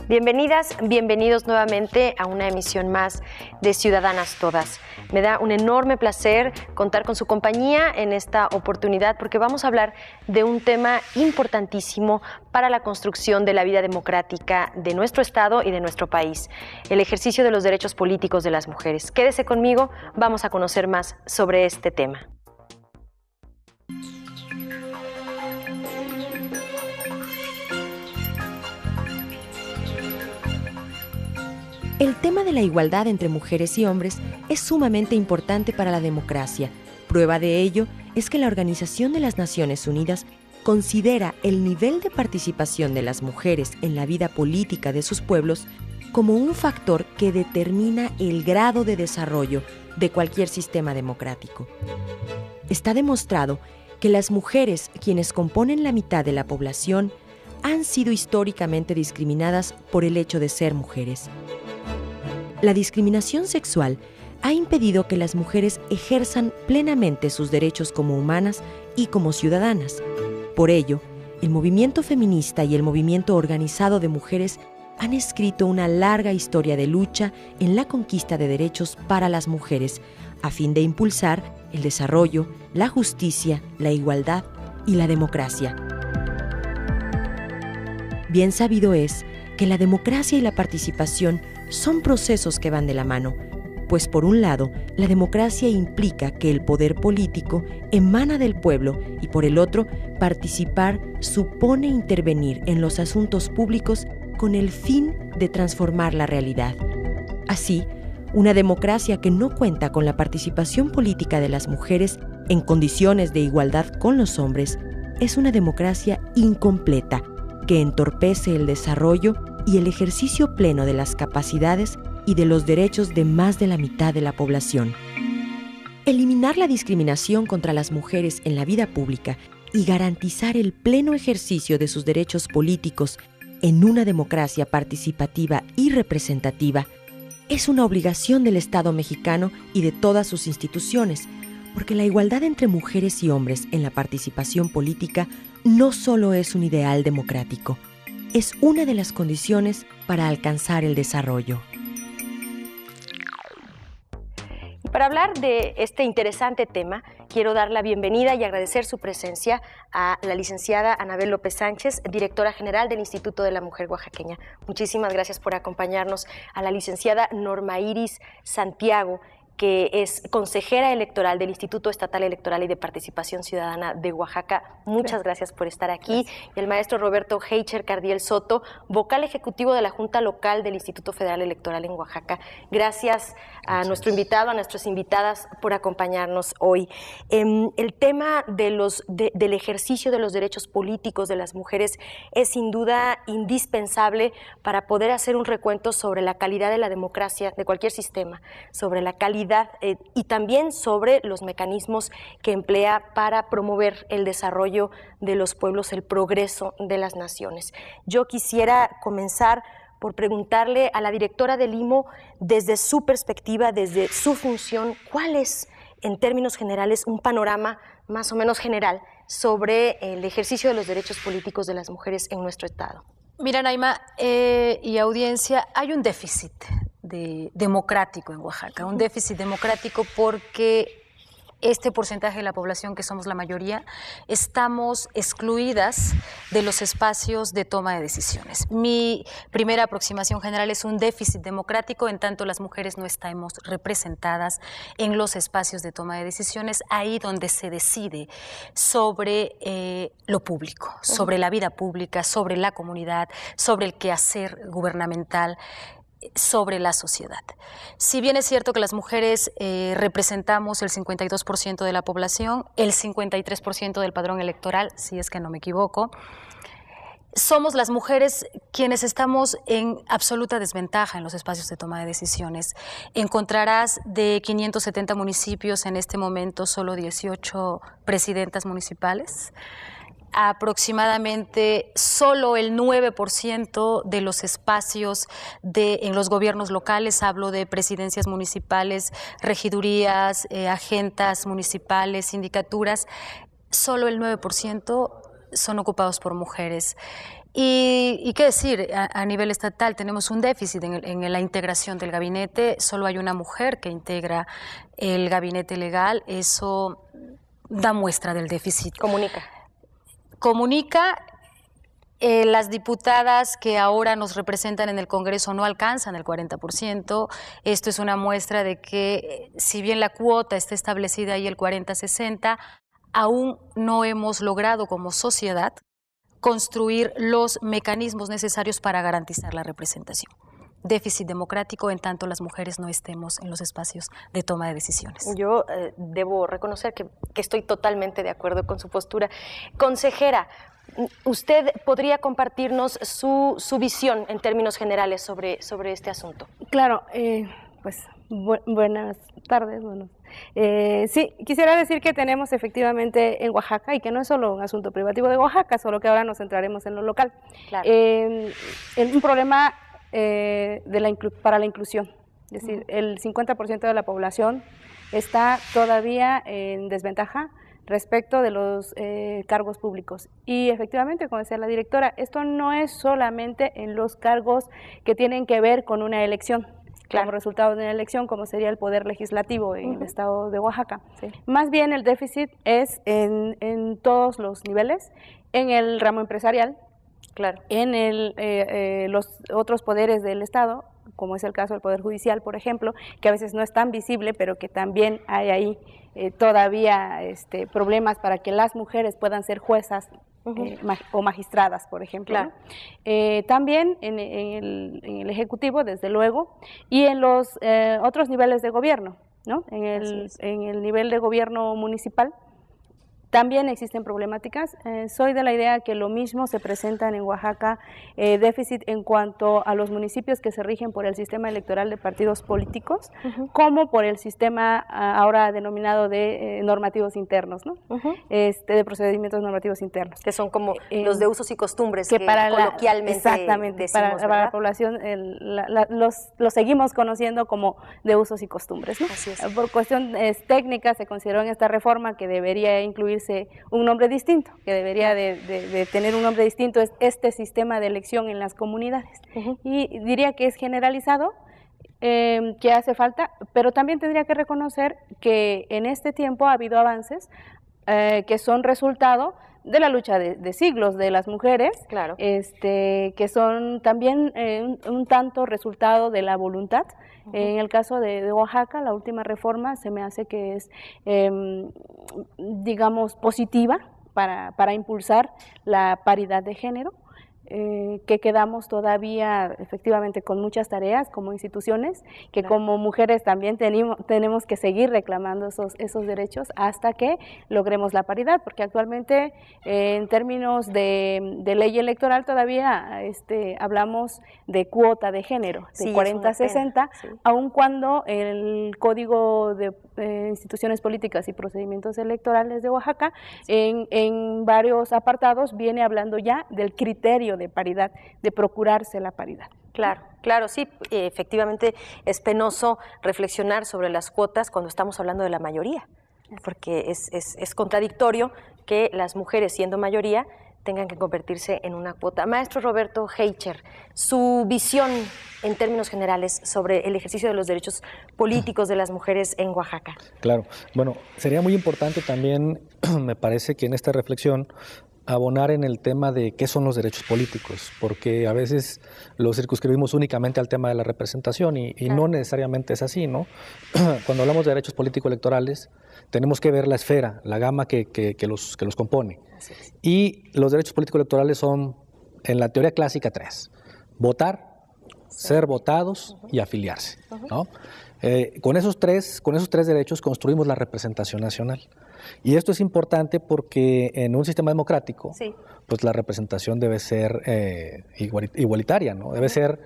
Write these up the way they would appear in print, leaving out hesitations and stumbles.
Bienvenidas, bienvenidos nuevamente a una emisión más de Ciudadanas Todas. Me da un enorme placer contar con su compañía en esta oportunidad porque vamos a hablar de un tema importantísimo para la construcción de la vida democrática de nuestro Estado y de nuestro país, el ejercicio de los derechos políticos de las mujeres. Quédese conmigo, vamos a conocer más sobre este tema. El tema de la igualdad entre mujeres y hombres es sumamente importante para la democracia. Prueba de ello es que la Organización de las Naciones Unidas considera el nivel de participación de las mujeres en la vida política de sus pueblos como un factor que determina el grado de desarrollo de cualquier sistema democrático. Está demostrado que las mujeres, quienes componen la mitad de la población, han sido históricamente discriminadas por el hecho de ser mujeres. La discriminación sexual ha impedido que las mujeres ejerzan plenamente sus derechos como humanas y como ciudadanas. Por ello, el movimiento feminista y el movimiento organizado de mujeres han escrito una larga historia de lucha en la conquista de derechos para las mujeres, a fin de impulsar el desarrollo, la justicia, la igualdad y la democracia. Bien sabido es que la democracia y la participación son procesos que van de la mano, pues por un lado, la democracia implica que el poder político emana del pueblo y por el otro, participar supone intervenir en los asuntos públicos con el fin de transformar la realidad. Así, una democracia que no cuenta con la participación política de las mujeres en condiciones de igualdad con los hombres es una democracia incompleta que entorpece el desarrollo y el ejercicio pleno de las capacidades y de los derechos de más de la mitad de la población. Eliminar la discriminación contra las mujeres en la vida pública y garantizar el pleno ejercicio de sus derechos políticos en una democracia participativa y representativa es una obligación del Estado mexicano y de todas sus instituciones, porque la igualdad entre mujeres y hombres en la participación política no solo es un ideal democrático, es una de las condiciones para alcanzar el desarrollo. Y para hablar de este interesante tema, quiero dar la bienvenida y agradecer su presencia a la licenciada Anabel López Sánchez, directora general del Instituto de la Mujer Oaxaqueña. Muchísimas gracias por acompañarnos. A la licenciada Norma Iris Santiago, que es consejera electoral del Instituto Estatal Electoral y de Participación Ciudadana de Oaxaca. Muchas gracias por estar aquí. Gracias. Y el maestro Roberto Heicher Cardiel Soto, vocal ejecutivo de la Junta Local del Instituto Federal Electoral en Oaxaca. Gracias a nuestro invitado, a nuestras invitadas por acompañarnos hoy. El tema del ejercicio de los derechos políticos de las mujeres es sin duda indispensable para poder hacer un recuento sobre la calidad de la democracia de cualquier sistema, sobre la calidad y también sobre los mecanismos que emplea para promover el desarrollo de los pueblos, el progreso de las naciones. Yo quisiera comenzar por preguntarle a la directora del IMO, desde su perspectiva, desde su función, ¿cuál es, en términos generales, un panorama más o menos general sobre el ejercicio de los derechos políticos de las mujeres en nuestro Estado? Mira, Naima y audiencia, hay un déficit democrático en Oaxaca, un déficit democrático porque este porcentaje de la población, que somos la mayoría, estamos excluidas de los espacios de toma de decisiones. Mi primera aproximación general es un déficit democrático, en tanto las mujeres no estamos representadas en los espacios de toma de decisiones, ahí donde se decide sobre lo público, sobre la vida pública, sobre la comunidad, sobre el quehacer gubernamental, sobre la sociedad. Si bien es cierto que las mujeres representamos el 52% de la población, el 53% del padrón electoral, si es que no me equivoco, somos las mujeres quienes estamos en absoluta desventaja en los espacios de toma de decisiones. Encontrarás de 570 municipios en este momento solo 18 presidentas municipales. Aproximadamente solo el 9% de los espacios en los gobiernos locales, hablo de presidencias municipales, regidurías, agentas municipales, sindicaturas, solo el 9% son ocupados por mujeres. Y qué decir, a nivel estatal tenemos un déficit en la integración del gabinete, solo hay una mujer que integra el gabinete legal, eso da muestra del déficit. Comunica, las diputadas que ahora nos representan en el Congreso no alcanzan el 40%, esto es una muestra de que si bien la cuota está establecida ahí el 40-60, aún no hemos logrado como sociedad construir los mecanismos necesarios para garantizar la representación. Déficit democrático en tanto las mujeres no estemos en los espacios de toma de decisiones. Yo debo reconocer que estoy totalmente de acuerdo con su postura. Consejera, ¿usted podría compartirnos su visión en términos generales sobre este asunto? Claro, pues buenas tardes. Sí, quisiera decir que tenemos efectivamente en Oaxaca, y que no es solo un asunto privativo de Oaxaca, solo que ahora nos centraremos en lo local, claro. Un problema para la inclusión. Es decir, el 50% de la población está todavía en desventaja respecto de los cargos públicos. Y efectivamente, como decía la directora, esto no es solamente en los cargos que tienen que ver con una elección, como resultado de una elección, como sería el poder legislativo en el estado de Oaxaca. Sí. Más bien el déficit es en todos los niveles, en el ramo empresarial, en los otros poderes del estado, como es el caso del Poder Judicial, por ejemplo, que a veces no es tan visible, pero que también hay ahí todavía problemas para que las mujeres puedan ser juezas o magistradas, por ejemplo. Claro. También en el Ejecutivo, desde luego, y en los otros niveles de gobierno, ¿no? En el nivel de gobierno municipal también existen problemáticas. Soy de la idea que lo mismo se presentan en Oaxaca, déficit en cuanto a los municipios que se rigen por el sistema electoral de partidos políticos, como por el sistema ahora denominado de normativos internos, ¿no? De procedimientos normativos internos. Que son como los de usos y costumbres que coloquialmente exactamente, decimos, para la población los seguimos conociendo como de usos y costumbres, ¿no? Así es. Por cuestiones técnicas se consideró en esta reforma que debería incluirse un nombre distinto, que debería de tener un nombre distinto, es este sistema de elección en las comunidades. Y diría que es generalizado, que hace falta, pero también tendría que reconocer que en este tiempo ha habido avances que son resultado de la lucha de siglos de las mujeres, claro. Que son también un tanto resultado de la voluntad. En el caso de Oaxaca, la última reforma se me hace que es, digamos, positiva para impulsar la paridad de género, que quedamos todavía efectivamente con muchas tareas como instituciones, que como mujeres también tenemos que seguir reclamando esos derechos hasta que logremos la paridad, porque actualmente en términos de ley electoral todavía hablamos de cuota de género, de 40-60, aun cuando el Código de Instituciones Políticas y Procedimientos Electorales de Oaxaca en varios apartados viene hablando ya del criterio de paridad, de procurarse la paridad. Claro, sí, efectivamente es penoso reflexionar sobre las cuotas cuando estamos hablando de la mayoría, porque es contradictorio que las mujeres, siendo mayoría, tengan que convertirse en una cuota. Maestro Roberto Heicher, su visión en términos generales sobre el ejercicio de los derechos políticos de las mujeres en Oaxaca. Claro, bueno, sería muy importante también, me parece que en esta reflexión, abonar en el tema de qué son los derechos políticos, porque a veces lo circunscribimos únicamente al tema de la representación y no necesariamente es así, ¿no? Cuando hablamos de derechos político-electorales, tenemos que ver la esfera, la gama que los compone. Y los derechos político-electorales son, en la teoría clásica, 3. Votar, ser votados y afiliarse, ¿no? Con esos tres derechos construimos la representación nacional. Y esto es importante porque en un sistema democrático, pues la representación debe ser igualitaria, ¿no? Debe ser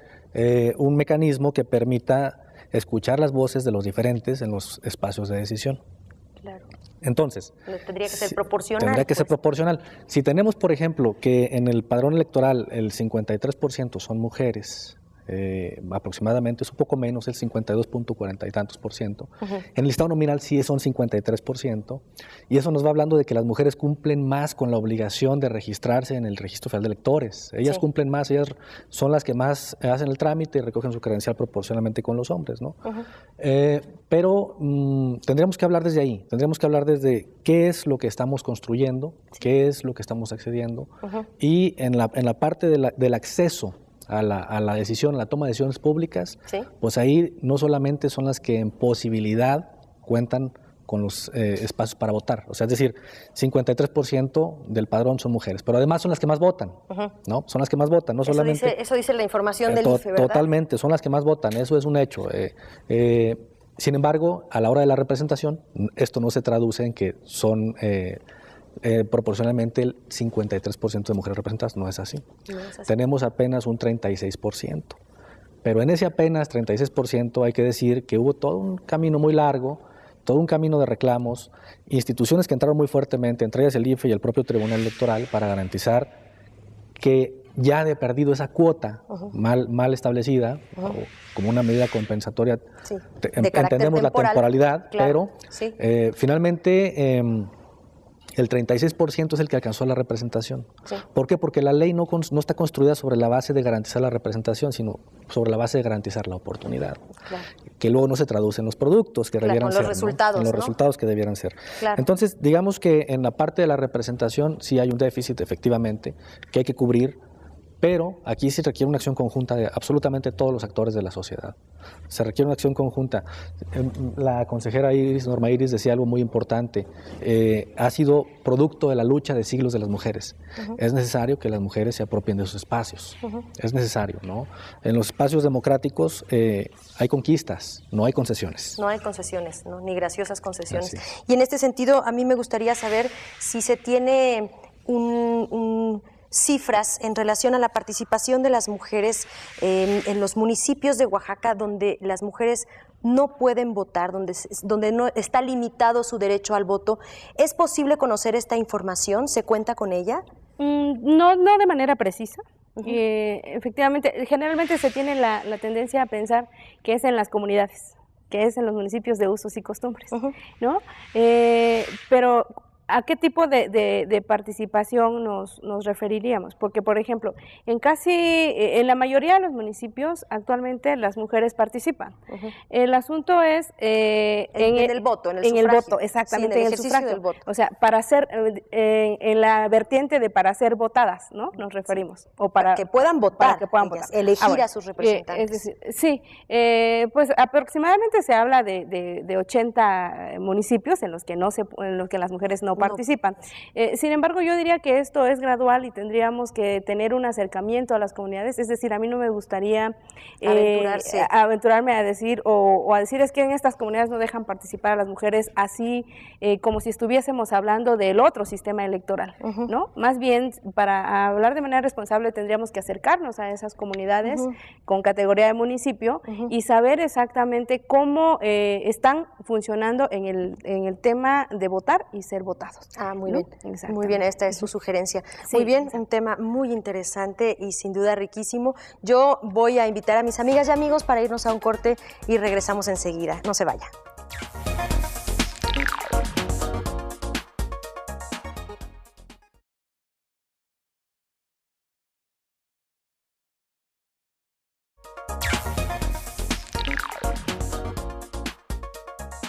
un mecanismo que permita escuchar las voces de los diferentes en los espacios de decisión. Claro. Entonces, tendría que ser proporcional. Tendría que ser proporcional. Si tenemos, por ejemplo, que en el padrón electoral el 53% son mujeres aproximadamente, es un poco menos, el 52.40 y tantos por ciento. En el listado nominal sí son 53%, y eso nos va hablando de que las mujeres cumplen más con la obligación de registrarse en el Registro Federal de Electores. Ellas cumplen más, ellas son las que más hacen el trámite y recogen su credencial proporcionalmente con los hombres, ¿no? Pero tendríamos que hablar desde ahí, tendríamos que hablar desde qué es lo que estamos construyendo, qué es lo que estamos accediendo, y en la parte del acceso a la decisión, a la toma de decisiones públicas, pues ahí no solamente son las que en posibilidad cuentan con los espacios para votar. O sea, es decir, 53% del padrón son mujeres, pero además son las que más votan, ¿no? Son las que más votan, no solamente... Eso dice la información del IFE, ¿verdad? Totalmente, son las que más votan, eso es un hecho. Sin embargo, a la hora de la representación, esto no se traduce en que son... proporcionalmente el 53% de mujeres representadas, no es así. Tenemos apenas un 36%. Pero en ese apenas 36% hay que decir que hubo todo un camino muy largo, todo un camino de reclamos, instituciones que entraron muy fuertemente, entre ellas el IFE y el propio Tribunal Electoral, para garantizar que ya de perdido esa cuota mal establecida, o como una medida compensatoria, entendemos la temporalidad, pero finalmente... el 36% es el que alcanzó la representación. ¿Por qué? Porque la ley no está construida sobre la base de garantizar la representación, sino sobre la base de garantizar la oportunidad, que luego no se traduce en los productos que debieran ser, resultados, en los resultados que debieran ser. Entonces, digamos que en la parte de la representación sí hay un déficit, efectivamente, que hay que cubrir, pero aquí sí requiere una acción conjunta de absolutamente todos los actores de la sociedad. Se requiere una acción conjunta. La consejera Norma Iris decía algo muy importante. Ha sido producto de la lucha de siglos de las mujeres. Es necesario que las mujeres se apropien de sus espacios. Es necesario, ¿no? En los espacios democráticos hay conquistas, no hay concesiones. No hay concesiones, ¿no? Ni graciosas concesiones. Y en este sentido, a mí me gustaría saber si se tiene cifras en relación a la participación de las mujeres en los municipios de Oaxaca donde las mujeres no pueden votar, donde no está limitado su derecho al voto. ¿Es posible conocer esta información? ¿Se cuenta con ella? No de manera precisa. Efectivamente, generalmente se tiene la tendencia a pensar que es en las comunidades, que es en los municipios de usos y costumbres, ¿no? Pero ¿a qué tipo de participación nos referiríamos? Porque, por ejemplo, en la mayoría de los municipios actualmente las mujeres participan. El asunto es en el voto, en el sufragio. En el voto, exactamente, sí, en el ejercicio sufragio del voto. O sea, para ser, en la vertiente de para ser votadas, ¿no? Nos referimos. O para que puedan votar, para que puedan votar. Elegir a sus representantes. Es decir, sí, pues aproximadamente se habla de 80 municipios en los que las mujeres no participan. Sin embargo, yo diría que esto es gradual y tendríamos que tener un acercamiento a las comunidades. Es decir, a mí no me gustaría aventurarme a decir o a decir es que en estas comunidades no dejan participar a las mujeres así como si estuviésemos hablando del otro sistema electoral, ¿no? Más bien, para hablar de manera responsable tendríamos que acercarnos a esas comunidades con categoría de municipio y saber exactamente cómo están funcionando en el tema de votar y ser votados. Muy bien, muy bien, esta es su sugerencia. Muy bien, un tema muy interesante y sin duda riquísimo. Yo voy a invitar a mis amigas y amigos para irnos a un corte y regresamos enseguida. No se vaya.